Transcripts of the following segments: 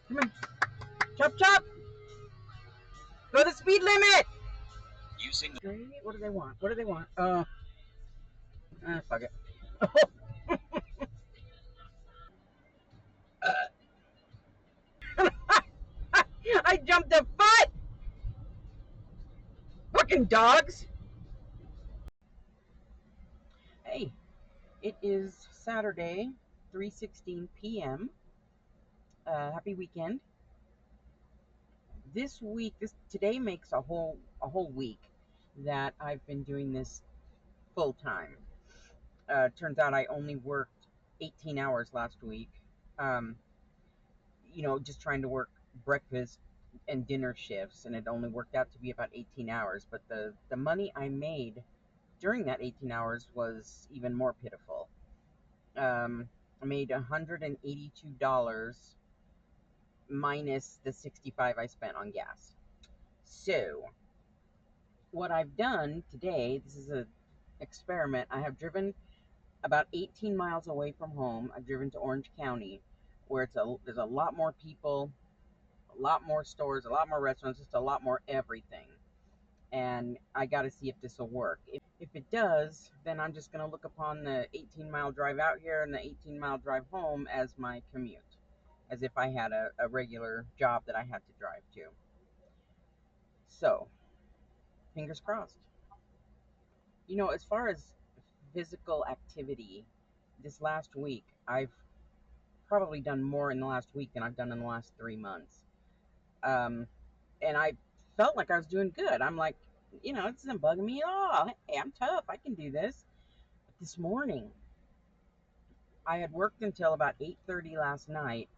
Come on. Chop, chop. Go the speed limit. Using the... What do they want? What do they want? Fuck it. I jumped a foot. Fucking dogs. Hey, it is Saturday, 3:16 p.m. Happy weekend. This week, today makes a whole week that I've been doing this full time. Turns out I only worked 18 hours last week. Um, just trying to work breakfast and dinner shifts, and it only worked out to be about 18 hours. But the money I made during that 18 hours was even more pitiful. I made $182 minus the 65 I spent on gas. So what I've done today, this is a experiment. I have driven about 18 miles away from home. I've driven to Orange County, where there's a lot more people, a lot more stores, a lot more restaurants, just a lot more everything. And I got to see if this will work. If it does, then I'm just going to look upon the 18-mile drive out here and the 18-mile drive home as my commute, as if I had a regular job that I had to drive to. So, fingers crossed. As far as physical activity, this last week, I've probably done more in the last week than I've done in the last 3 months. Um, and I felt like I was doing good. I'm like, it isn't bugging me at all. Hey, I'm tough. I can do this. But this morning, I had worked until about 8:30 last night,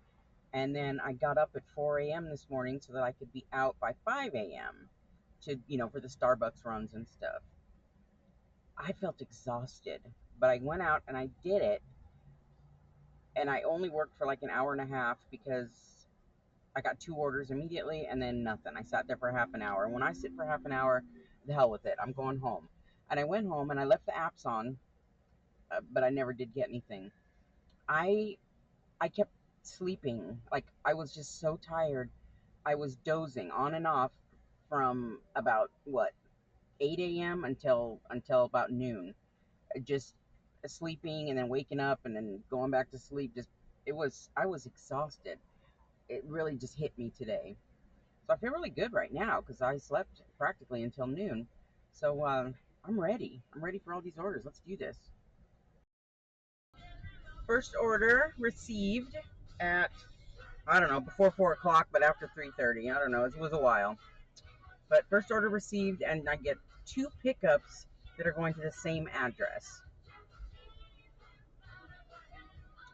and then I got up at 4 a.m. this morning so that I could be out by 5 a.m. to, for the Starbucks runs and stuff. I felt exhausted, but I went out and I did it, and I only worked for like an hour and a half because I got 2 orders immediately and then nothing. I sat there for half an hour. And when I sit for half an hour, the hell with it. I'm going home. And I went home and I left the apps on, but I never did get anything. I I kept sleeping. Like, I was just so tired. I was dozing on and off from about what 8 a.m. until about noon. Just sleeping and then waking up and then going back to sleep. Just I was exhausted. It really just hit me today. So I feel really good right now because I slept practically until noon. So I'm ready. I'm ready for all these orders. Let's do this. First order received at, I don't know, before 4 o'clock, but after 3:30. I don't know. It was a while. But first order received, and I get 2 pickups that are going to the same address.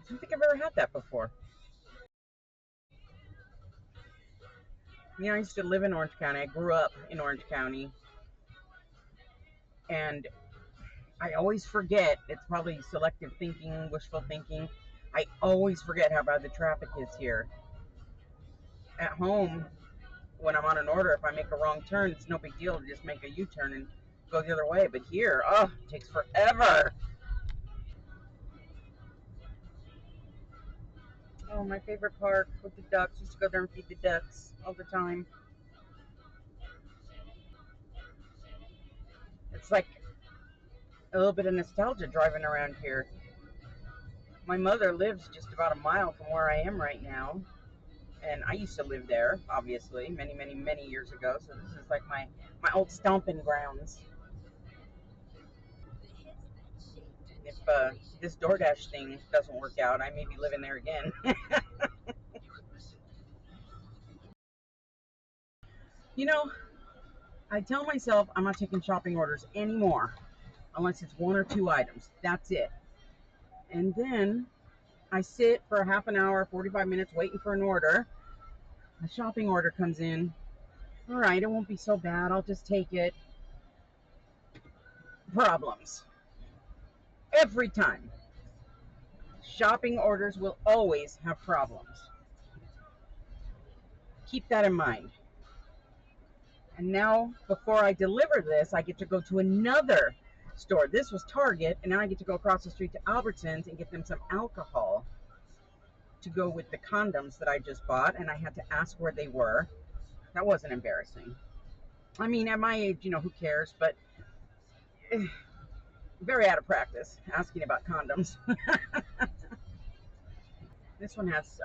I don't think I've ever had that before. I used to live in Orange County. I grew up in Orange County. And I always forget. It's probably selective thinking, wishful thinking. I always forget how bad the traffic is here. At home, when I'm on an order, if I make a wrong turn, it's no big deal to just make a U-turn and go the other way. But here, it takes forever. Oh, my favorite park with the ducks. Used to go there and feed the ducks all the time. It's like a little bit of nostalgia driving around here. My mother lives just about a mile from where I am right now, and I used to live there, obviously, many, many, many years ago. So this is like my old stomping grounds. If this DoorDash thing doesn't work out, I may be living there again. you know, I tell myself I'm not taking shopping orders anymore unless it's 1 or 2 items. That's it. And then I sit for a half an hour, 45 minutes waiting for an order. A shopping order comes in. All right, it won't be so bad. I'll just take it. Problems. Every time. Shopping orders will always have problems. Keep that in mind. And now, before I deliver this, I get to go to another store. This was Target, and now I get to go across the street to Albertsons and get them some alcohol to go with the condoms that I just bought, and I had to ask where they were. That wasn't embarrassing. I mean, at my age, who cares? But very out of practice asking about condoms. This one has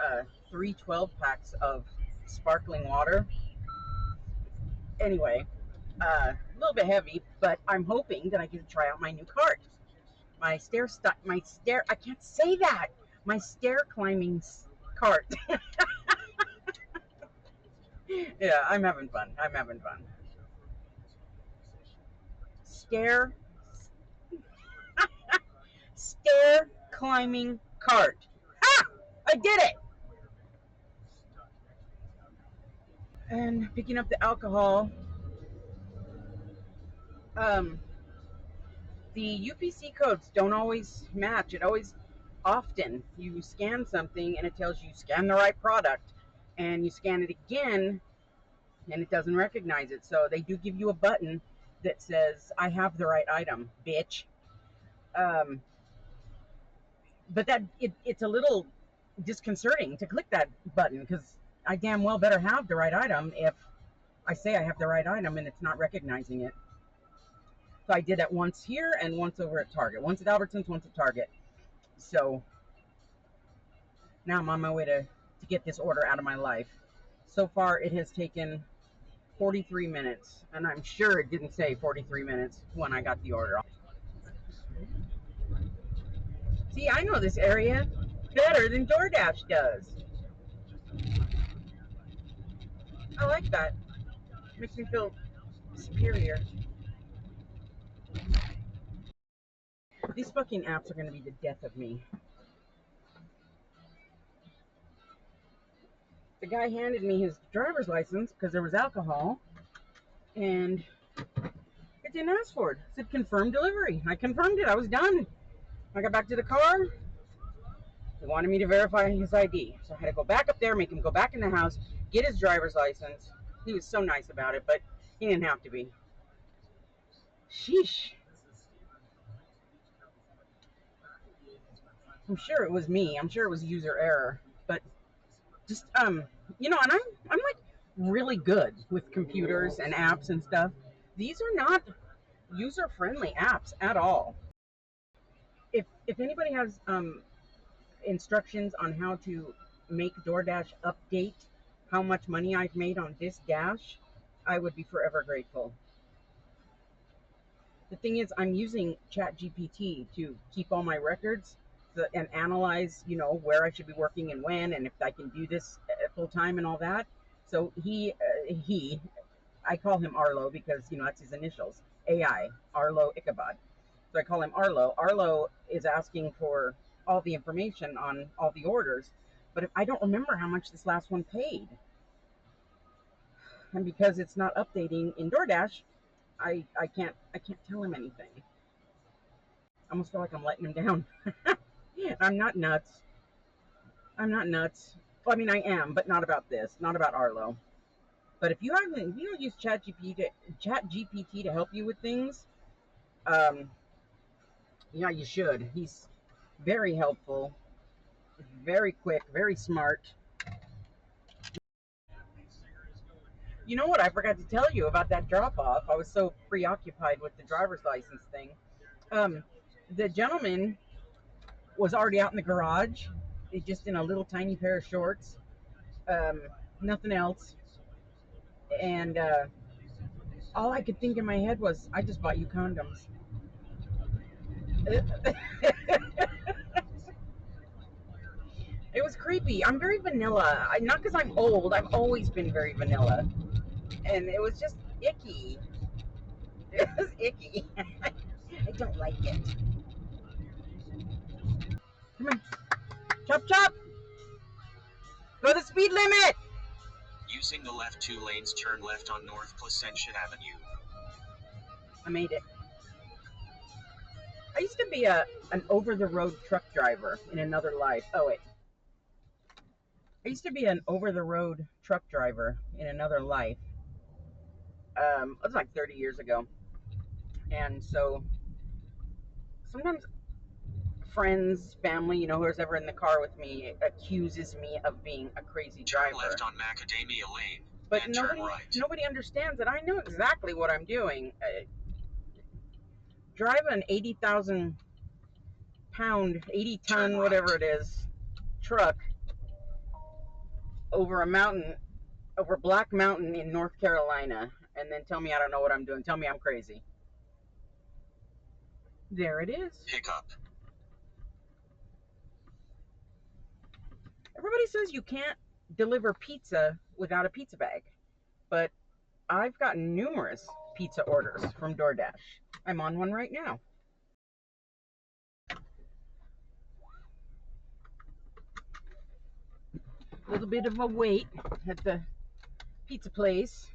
3 12-packs of sparkling water. Anyway, a little bit heavy, but I'm hoping that I get to try out my new cart. I can't say that. My stair climbing cart. Yeah, I'm having fun. I'm having fun. Stair, stair climbing cart. Ah, I did it. And picking up the alcohol. Um, the UPC codes don't always match. Often you scan something and it tells you scan the right product, and you scan it again and it doesn't recognize it. So they do give you a button that says, I have the right item, bitch. Um, but it's a little disconcerting to click that button, because I damn well better have the right item if I say I have the right item and it's not recognizing it. So I did it once here and once over at Target. Once at Albertsons, once at Target. So now I'm on my way to get this order out of my life. So far, it has taken 43 minutes, and I'm sure it didn't say 43 minutes when I got the order. See, I know this area better than DoorDash does. I like that. It makes me feel superior. These fucking apps are going to be the death of me. The guy handed me his driver's license because there was alcohol, and it didn't ask for it. It said confirm delivery. I confirmed it. I was done. I got back to the car. They wanted me to verify his ID. So I had to go back up there, make him go back in the house, get his driver's license. He was so nice about it, but he didn't have to be. Sheesh. I'm sure it was me. I'm sure it was user error. But just and I'm like really good with computers and apps and stuff. These are not user friendly apps at all. If anybody has instructions on how to make DoorDash update how much money I've made on this dash, I would be forever grateful. The thing is, I'm using ChatGPT to keep all my records and analyze, where I should be working and when, and if I can do this full time and all that. So I call him Arlo because, that's his initials, AI, Arlo Ichabod. So I call him Arlo. Arlo is asking for all the information on all the orders, but if I don't remember how much this last one paid. And because it's not updating in DoorDash, I can't tell him anything. I almost feel like I'm letting him down. I'm not nuts. I'm not nuts. Well, I mean, I am, but not about this. Not about Arlo. But if you don't use ChatGPT to help you with things, yeah, you should. He's very helpful, very quick, very smart. You know what? I forgot to tell you about that drop off. I was so preoccupied with the driver's license thing. The gentleman was already out in the garage, just in a little tiny pair of shorts, nothing else. And all I could think in my head was, I just bought you condoms. It was creepy. I'm very vanilla. Not because I'm old. I've always been very vanilla. And it was just icky. It was icky. I don't like it. Come on. Chop, chop. Go the speed limit. Using the left 2 lanes, turn left on North Placentia Avenue. I made it. I used to be an over-the-road truck driver in another life. Oh, wait. I used to be an over-the-road truck driver in another life. It was like 30 years ago. And so sometimes friends, family, you know, whoever's ever in the car with me accuses me of being a crazy driver. Turn left on Macadamia Lane, but and turn right. Nobody understands that I know exactly what I'm doing. Drive an 80,000 pound, 80 ton, Turn whatever right. it is, truck over a mountain, over Black Mountain in North Carolina, and then tell me I don't know what I'm doing. Tell me I'm crazy. There it is. Pickup. Everybody says you can't deliver pizza without a pizza bag, but I've gotten numerous pizza orders from DoorDash. I'm on one right now. A little bit of a wait at the pizza place.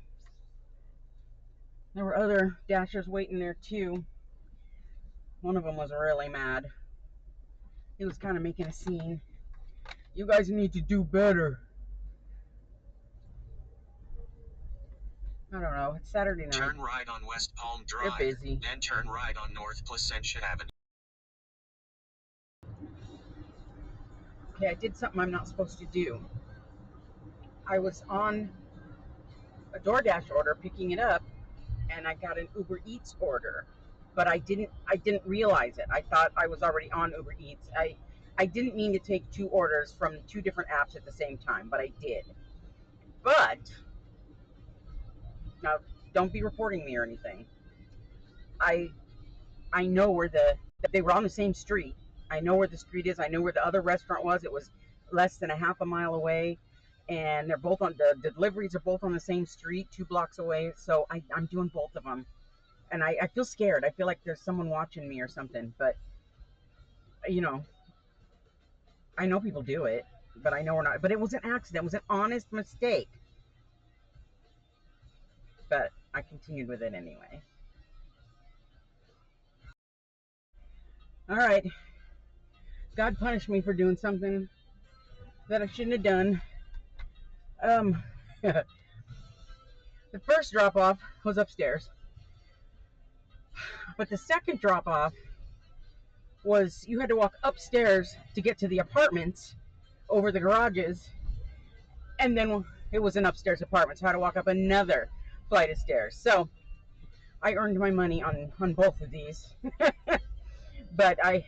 There were other Dashers waiting there too. One of them was really mad. He was kind of making a scene. You guys need to do better. I don't know. It's Saturday night. Turn right on West Palm Drive. They're busy. Then turn right on North Placentia Avenue. Okay, I did something I'm not supposed to do. I was on a DoorDash order picking it up, and I got an Uber Eats order, but I didn't realize it. I thought I was already on Uber Eats. I didn't mean to take two orders from two different apps at the same time, but I did. But now, don't be reporting me or anything. I know where they were on the same street. I know where the street is. I know where the other restaurant was. It was less than a half a mile away, and they're both on the deliveries are both on the same street, 2 blocks away. So I'm doing both of them, and I feel scared. I feel like there's someone watching me or something. But you know, I know people do it, but I know we're not. But it was an accident. It was an honest mistake. But I continued with it anyway. All right. God punished me for doing something that I shouldn't have done. The first drop off was upstairs, but the second drop off was you had to walk upstairs to get to the apartments over the garages, and then it was an upstairs apartment, so I had to walk up another flight of stairs. So I earned my money on both of these. But I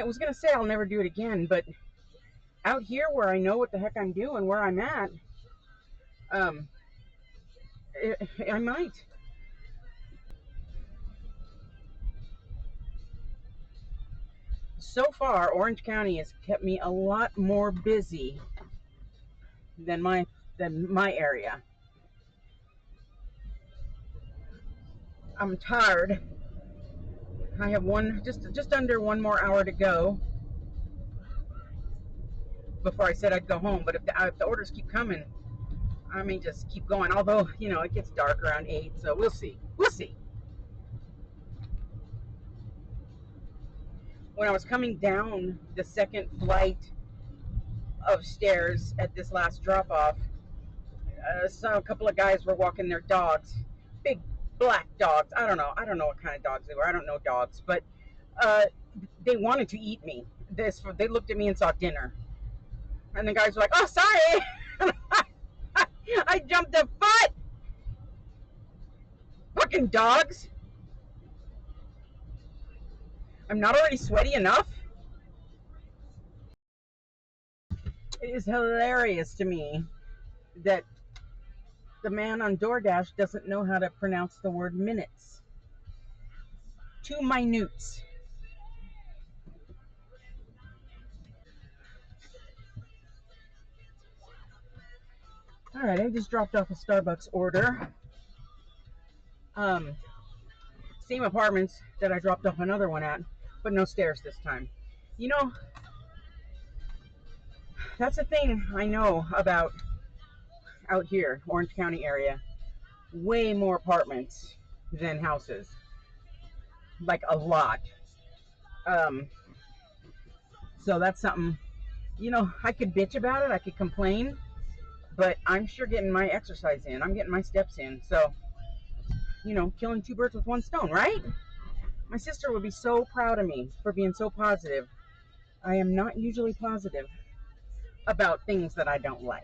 was gonna say I'll never do it again, but out here where I know what the heck I'm doing, where I'm at, um, I might. So far, Orange County has kept me a lot more busy than my area. I'm tired. I have just under 1 more hour to go before I said I'd go home. But if the orders keep coming, I may just keep going. Although it gets dark around 8, so we'll see. We'll see. When I was coming down the second flight of stairs at this last drop off, so a couple of guys were walking their dogs, big black dogs. I don't know what kind of dogs they were. I don't know dogs, but they wanted to eat me. They looked at me and saw dinner, and the guys were like, "Oh, sorry." I jumped a foot. Fucking dogs. I'm not already sweaty enough. It is hilarious to me that the man on DoorDash doesn't know how to pronounce the word minutes. 2 minutes. All right, I just dropped off a Starbucks order. Same apartments that I dropped off another one at, but no stairs this time. That's the thing I know about out here, Orange County area. Way more apartments than houses. Like a lot. Um, so that's something, I could bitch about it, I could complain, but I'm sure getting my exercise in. I'm getting my steps in. So, killing two birds with one stone, right? My sister would be so proud of me for being so positive. I am not usually positive about things that I don't like.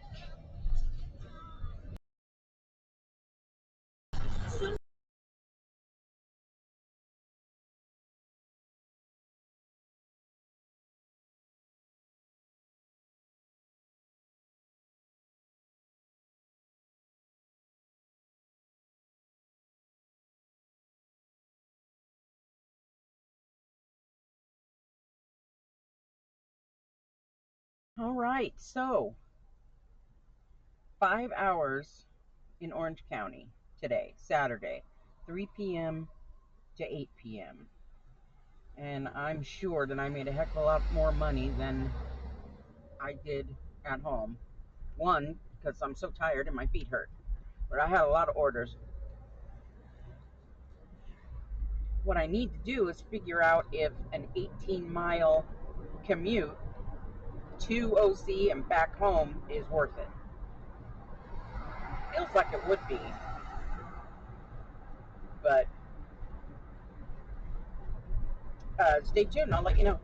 All right, so 5 hours in Orange County today, Saturday, 3 p.m. to 8 p.m. And I'm sure that I made a heck of a lot more money than I did at home. One, because I'm so tired and my feet hurt. But I had a lot of orders. What I need to do is figure out if an 18-mile commute to OC and back home is worth it. Feels like it would be, but stay tuned. I'll let you know.